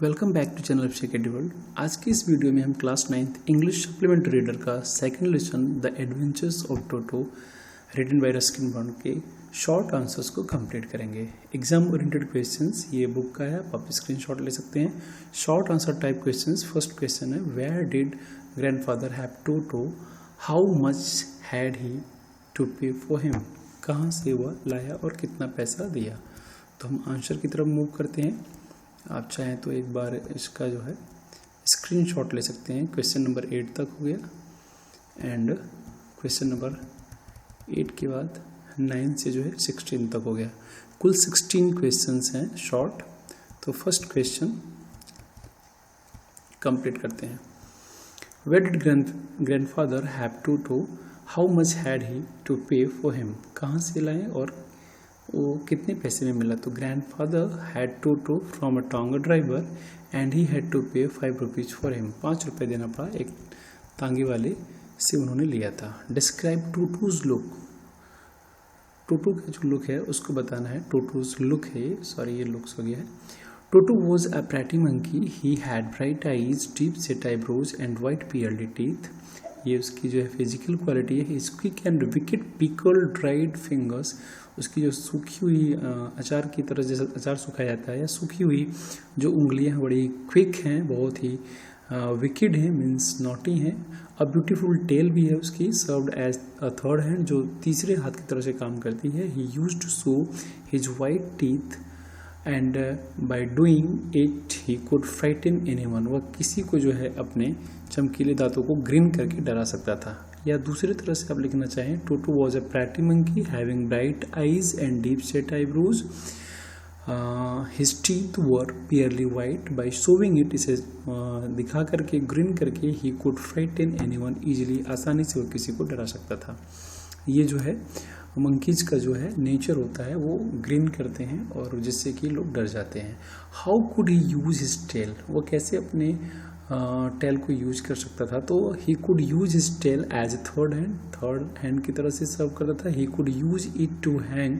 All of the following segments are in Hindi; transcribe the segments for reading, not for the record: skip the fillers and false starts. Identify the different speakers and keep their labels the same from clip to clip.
Speaker 1: Welcome back to channel Abhishek world. आज की इस वीडियो में हम class 9th English supplementary reader का second lesson the adventures of Toto written by Ruskin Bond के शॉर्ट आंसर्स को कंप्लीट करेंगे। एग्जाम ओरिएंटेड क्वेश्चंस ये बुक का है, आप स्क्रीनशॉट ले सकते हैं। Short answer type questions. First question है, where did grandfather have Toto, how much had he to pay for him. कहाँ से वह लाया और कितना पैसा दिया। तो हम आंसर की तरफ मूव करते हैं। आप चाहें तो एक बार इसका जो है स्क्रीनशॉट ले सकते हैं। क्वेश्चन नंबर 8 तक हो गया एंड क्वेश्चन नंबर 8 के बाद 9 से जो है 16 तक हो गया। कुल 16 क्वेश्चंस हैं शॉर्ट। तो फर्स्ट क्वेश्चन कंप्लीट करते हैं। Where did grandfather have Toto, how much had he to pay for him. कहाँ से लाए और वो कितने पैसे में मिला। तो grandfather had Toto from a tonga driver and he had to pay 5 rupees for him. 5 रुपये देना पड़ा एक तांगे वाले से उन्होंने लिया था। Describe टोटोज look. टोटो का जो लुक है उसको बताना है। टोटोज लुक है, सॉरी ये लुक्स हो गया है। Toto was a pretty monkey, he had bright eyes, deep set eyebrows and white pearly teeth. ये उसकी जो है फिजिकल क्वालिटी है। Squeak and wicked pickle dried fingers, उसकी जो सूखी हुई अचार की तरह जैसे अचार सुखाया जाता है या सूखी हुई जो उंगलियां हैं बड़ी क्विक हैं, बहुत ही विकेड हैं, मीन्स नॉटी हैं। अ ब्यूटीफुल टेल भी है उसकी, served as a third hand, जो तीसरे हाथ की तरह से काम करती है। He used to show his white teeth and by doing it he could frighten anyone. वह किसी को जो है अपने चमकीले दांतों को ग्रीन करके डरा सकता था। या दूसरी तरह से आप लिखना चाहें, Toto was a pretty monkey having bright eyes and deep set eyebrows, his teeth were pearly white, by showing it, इसे दिखा करके ग्रीन करके he could frighten anyone, easily आसानी से वो किसी को डरा सकता था। ये जो है मंकीज का जो है नेचर होता है, वो ग्रीन करते हैं और जिससे कि लोग डर जाते हैं। How could he use his tail, वो कैसे अपने टेल को यूज कर सकता था। तो he could use his tail as a third hand की तरह से सर्व करता था। He could use it to hang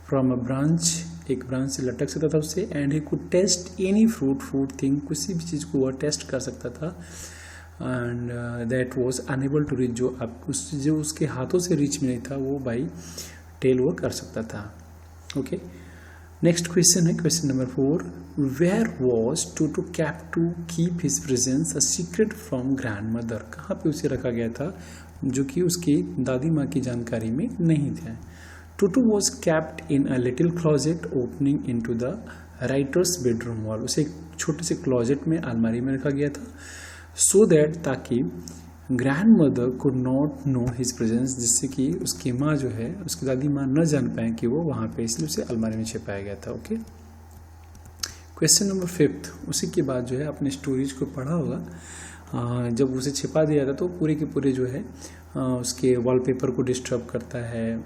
Speaker 1: from a branch, एक ब्रांच से लटक सकता था उससे। And he could taste any food thing, किसी भी चीज़ को वह टेस्ट कर सकता था। And that was unable to reach, जो उसके हाथों से रीच में नहीं था वो बाई टेल वो कर सकता था। ओके, नेक्स्ट क्वेश्चन है question number 4। Where was Toto kept to keep his presence a secret from grandmother. कहाँ पे उसे रखा गया था जो कि उसकी दादी माँ की जानकारी में नहीं था। Toto was kept in a little closet opening into the writer's bedroom wall. उसे एक छोटे से क्लॉजेट में अलमारी में रखा गया था, सो दैट ताकि grand mother could not know his presence, जिससे कि उसकी माँ जो है, उसकी दादी माँ न जान पाए कि वो वहाँ पे, इसलिए उसे अलमारी में छिपाया गया था। Okay, question number 5। उसी के बाद जो है आपने स्टोरीज को पढ़ा होगा। जब उसे छिपा दिया था तो पूरे के पूरे जो है उसके वॉलपेपर को डिस्टर्ब करता है,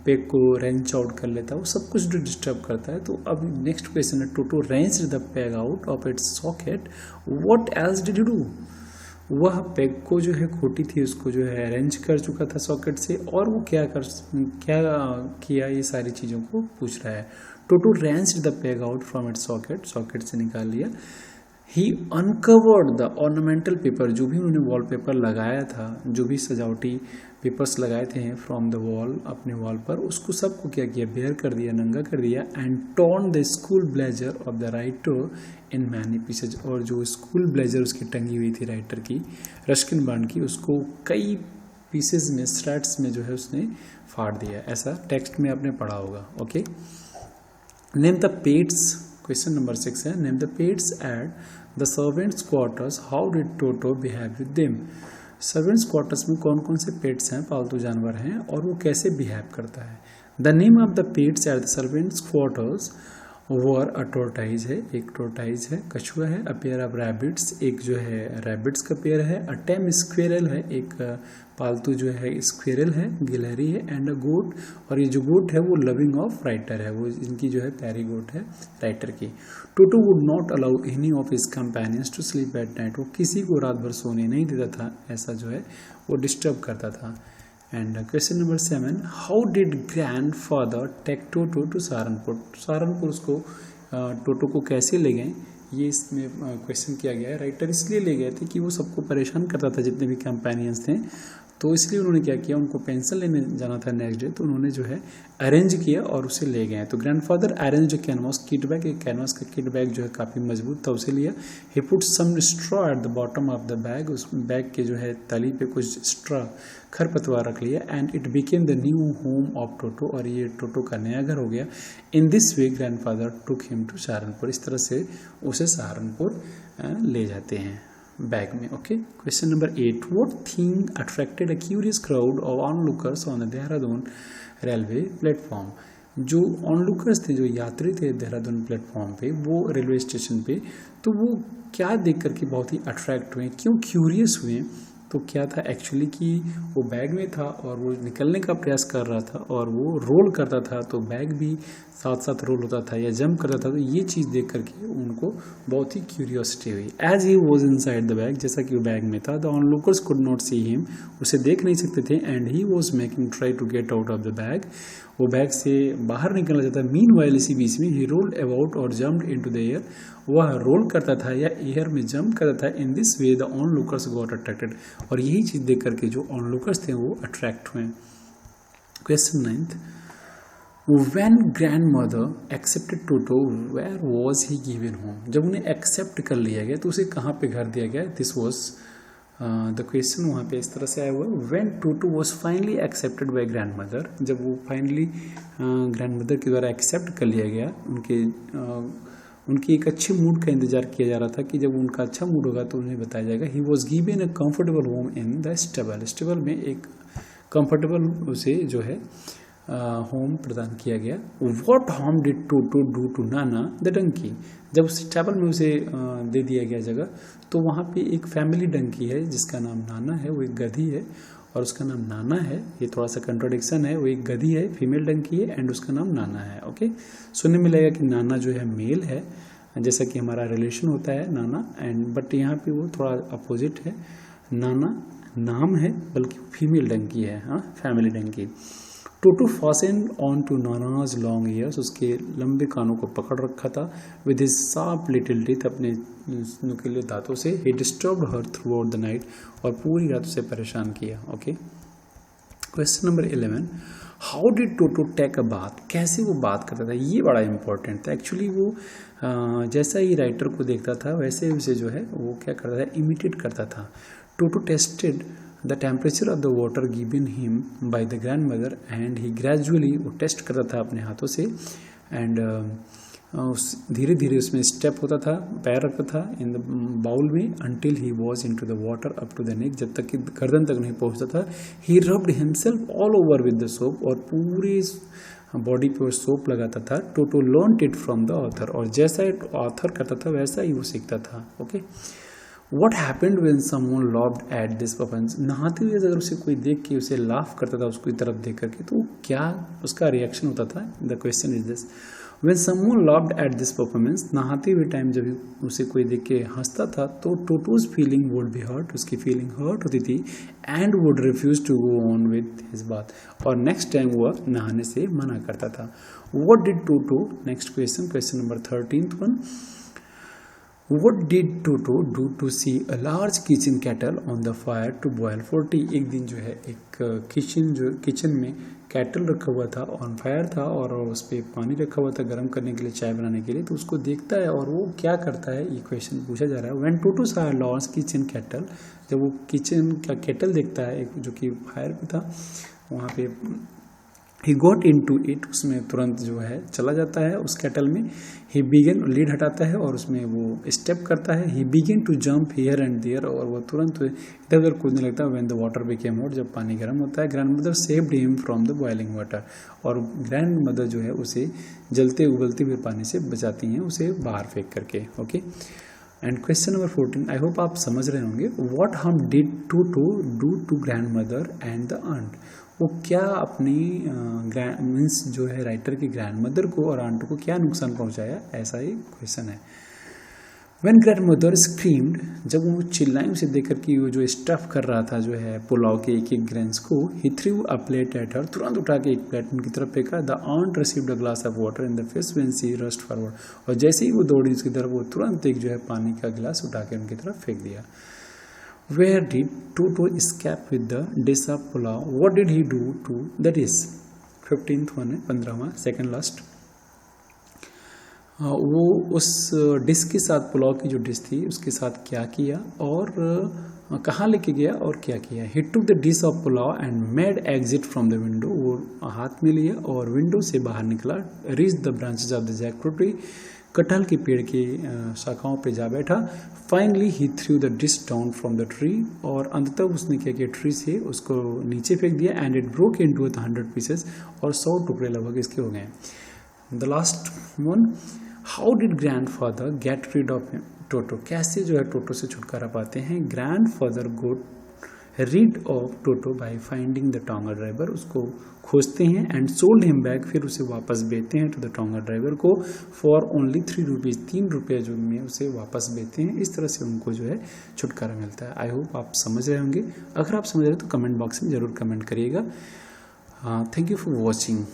Speaker 1: पेग को रेंच आउट कर लेता है, वो सब कुछ जो डिस्टर्ब करता है। तो अब नेक्स्ट क्वेश्चन है, Toto wrenched the peg out of its socket, what else did you do. वह पेग को जो है खोटी थी उसको जो है अरेंज कर चुका था सॉकेट से, और वो क्या किया, ये सारी चीज़ों को पूछ रहा है। Toto wrenched the peg out from its socket, socket से निकाल लिया। He uncovered the ornamental paper, जो भी उन्होंने वॉलपेपर लगाया था, जो भी सजावटी पेपर्स लगाए थे फ्रॉम द वॉल अपने वॉल पर, उसको सबको क्या किया, बेयर कर दिया, नंगा कर दिया। And torn the school blazer of the writer in many pieces, और जो स्कूल ब्लेजर उसकी टंगी हुई थी राइटर की, रस्किन बॉन्ड की, उसको कई पीसेज में, स्ट्रैट्स में जो है उसने फाड़ दिया। ऐसा टेक्स्ट में आपने पढ़ा होगा। Okay, name the pets. Question number 6 है, name the pets at the servants quarters, how did toto behave with them. Servants quarters में कौन कौन से पेट्स हैं, पालतू जानवर हैं, और वो कैसे बिहेव करता है। The name of the pets at the servants quarters were a tortoise है, एक टोर्टाइज है, कछुआ है। अ पेयर ऑफ रैबिट्स, एक जो है रैबिट्स का पेयर है। अ टेम स्क्वेरल है, एक पालतू जो है स्क्वेरल है, गिलहरी है। एंड अ गोट, और ये जो गोट है वो लविंग ऑफ राइटर है, वो इनकी जो है प्यारी गोट है राइटर की। Toto would not allow any of his companions to sleep at night, वो किसी को रात भर सोने नहीं देता था, ऐसा जो है वो डिस्टर्ब करता था। And question number 7, how did grandfather take Toto to Saharanpur. Saharanpur उसको टोटो को कैसे ले गए, ये इसमें क्वेश्चन किया गया है। राइटर इसलिए ले गए थे कि वो सबको परेशान करता था, जितने भी कंपेनियंस थे, तो इसलिए उन्होंने क्या किया, उनको पेंसिल लेने जाना था नेक्स्ट डे, तो उन्होंने जो है अरेंज किया और उसे ले गए। तो grandfather arrange canvas kit bag, एक कैनवास का किट बैग जो है काफ़ी मजबूत था, उसे लिया। He put some straw at the bottom of the bag, उस बैग के जो है तली पे कुछ स्ट्रॉ खरपतवार रख लिया। And it became the new home of Toto, और ये टोटो का नया घर हो गया। In this way grandfather took him to Saharanpur, इस तरह से उसे सहारनपुर ले जाते हैं बैग में। Okay, question number 8, what thing attracted a curious crowd of onlookers on the Dehradun railway platform. जो ऑनलुकर्स थे, जो यात्री थे देहरादून प्लेटफॉर्म पे, वो रेलवे स्टेशन पे, तो वो क्या देख करके बहुत ही अट्रैक्ट हुए, क्यों क्यूरियस हुए? तो क्या था एक्चुअली कि वो बैग में था और वो निकलने का प्रयास कर रहा था और वो रोल करता था, तो बैग भी साथ साथ रोल होता था या जंप करता था। तो ये चीज़ देख करके उनको बहुत ही क्यूरियोसिटी हुई। As he was inside the bag, जैसा कि वो बैग में था, the onlookers could not see him, उसे देख नहीं सकते थे। And he was making try to get out of the bag, वो बैग से बाहर निकलना चाहता। मीन वाइल, इसी बीच में ही रोल्ड अबाउट और जम्प्ड इनटू द एयर, वह रोल करता था या एयर में जंप करता था। इन this way the onlookers got attracted, और यही चीज़ देख करके जो ऑनलुकर्स थे वो अट्रैक्ट हुए। Question 9, when grandmother accepted Toto where was he given home, जब उन्हें एक्सेप्ट कर लिया गया तो उसे कहाँ पे घर दिया गया? दिस वॉज द क्वेश्चन वहाँ पे इस तरह से आया हुआ है। When Toto was finally accepted by grandmother, जब वो फाइनली ग्रैंडमदर के द्वारा एक्सेप्ट कर लिया गया, उनकी एक अच्छे मूड का इंतजार किया जा रहा था कि जब उनका अच्छा मूड होगा तो उन्हें बताया जाएगा। He was given a comfortable home in the stable, stable में एक कंफर्टेबल उसे जो है होम प्रदान किया गया। What home did Toto do to Nana the donkey, जब स्टेबल में उसे दे दिया गया जगह, तो वहाँ पे एक फैमिली डंकी है जिसका नाम नाना है, वो एक गधी है और उसका नाम नाना है। ये थोड़ा सा कंट्रोडिक्शन है, वो एक गधी है, फीमेल डंकी है, एंड उसका नाम नाना है। ओके, सुनने में लगेगा कि नाना जो है मेल है, जैसा कि हमारा रिलेशन होता है नाना, एंड बट यहाँ पे वो थोड़ा अपोजिट है। नाना नाम है बल्कि फीमेल डंकी है, हाँ, family donkey. Toto fasten on to Nana's long ears, उसके लंबे कानों को पकड़ रखा था। With his sharp little teeth, अपने नुकीले दांतों से। He disturbed her throughout the night, और पूरी रात उसे परेशान किया। Okay, question number 11, how did Toto take a bath, कैसे वो बात करता था? ये बड़ा इंपॉर्टेंट था। एक्चुअली वो जैसा ही राइटर को देखता था वैसे उसे जो है वो क्या करता था, इमिटेट करता था। Toto tested the temperature of the water given him by the grandmother, and he gradually, वो टेस्ट करता था अपने हाथों से, एंड धीरे धीरे उसमें स्टेप होता था, पैर रखता था इन द बाउल में, until he was into the water up to the neck, जब तक कि गर्दन तक नहीं पहुंचता था। He rubbed himself all over with the soap, और पूरी बॉडी पे वो सोप लगाता था। Toto learned it from the author, और जैसा ऑथर करता था वैसा ही वो सीखता था। Okay, What happened when someone laughed at this performance? नहाते हुए अगर उसे कोई देख के उसे लाफ करता था उसकी तरफ देख करके, तो क्या उसका रिएक्शन होता था? The question is this, when someone laughed at this performance, नहाते हुए टाइम जब उसे कोई देख के हंसता था तो Toto's feeling would be hurt, उसकी फीलिंग हर्ट होती थी, and would refuse to go on with his bath, और नेक्स्ट टाइम वह नहाने से मना करता था। What did Toto, next question, question number 13th one, What did Toto do to see a large kitchen kettle on the fire to boil for tea? एक दिन जो है एक किचन में कैटल रखा हुआ था, ऑन फायर था, और उस पर पानी रखा हुआ था गर्म करने के लिए, चाय बनाने के लिए। तो उसको देखता है और वो क्या करता है, ये क्वेश्चन पूछा जा रहा है। When Toto saw a large kitchen kettle, जब वो किचन का केटल देखता है जो कि फायर पे था, वहाँ पे he got into it, उसमें तुरंत जो है चला जाता है उस कैटल में। ही बिगन, लीड हटाता है और उसमें वो स्टेप करता है। He began to jump here and there, और वो तुरंत इधर उधर कूदने लगता है। When the water became hot, जब पानी गर्म होता है। Grandmother saved him from the boiling water, और ग्रैंड मदर जो है उसे जलते उबलते हुए पानी से बचाती हैं, उसे बाहर फेंक करके। Okay, and question number 14, I hope आप समझ रहे होंगे। What harm did Toto do to grandmother and the aunt, वो क्या अपनी मीन्स जो है राइटर की ग्रैंड मदर को और आंट को क्या नुकसान पहुंचाया, ऐसा ही क्वेश्चन है। When grandmother screamed, जब वो चिल्लाई उसे देखकर कि वो जो स्टफ कर रहा था जो है पुलाव के एक एक ग्रेन्स को, he threw a plate at her, तुरंत उठा के एक प्लेट उनकी तरफ फेंका. The aunt received a glass of water in the face when she rushed forward. और जैसे ही वो दौड़ी उसकी तरफ, वो तुरंत एक जो है पानी का गिलास उठा के उनकी तरफ फेंक दिया. Where did Toto escape with the dish of pulao? What did he do to the dish? 15th one है, 15वां, सेकेंड लास्ट. वो उस डिश के साथ, पुलाव की जो डिश थी उसके साथ क्या किया और कहाँ लेके गया और क्या किया. He took the dish of pulao and made exit from the window. वो हाथ में लिया और विंडो से बाहर निकला. Reach the branches of the jackfruit tree, कटहल के पेड़ की शाखाओं पे जा बैठा. Finally he threw the dish down from the tree, और अंततः उसने क्या किया, ट्री से उसको नीचे फेंक दिया. And it broke into 100 pieces, और 100 टुकड़े लगभग इसके हो गए. The last one, how did grandfather get rid of Toto. कैसे जो है टोटो से छुटकारा पाते हैं. Grandfather got rid of Toto by finding the tonga driver. उसको खोजते हैं एंड सोल्ड हिम बैक, फिर उसे वापस बेचते हैं टू द टोंगा ड्राइवर को फॉर ओनली 3 रुपीज़. 3 रुपये जो में उसे वापस बेचते हैं. इस तरह से उनको जो है छुटकारा मिलता है. आई होप आप समझ रहे होंगे. अगर आप समझ रहे हो तो कमेंट बॉक्स में ज़रूर कमेंट करिएगा. Thank you for watching.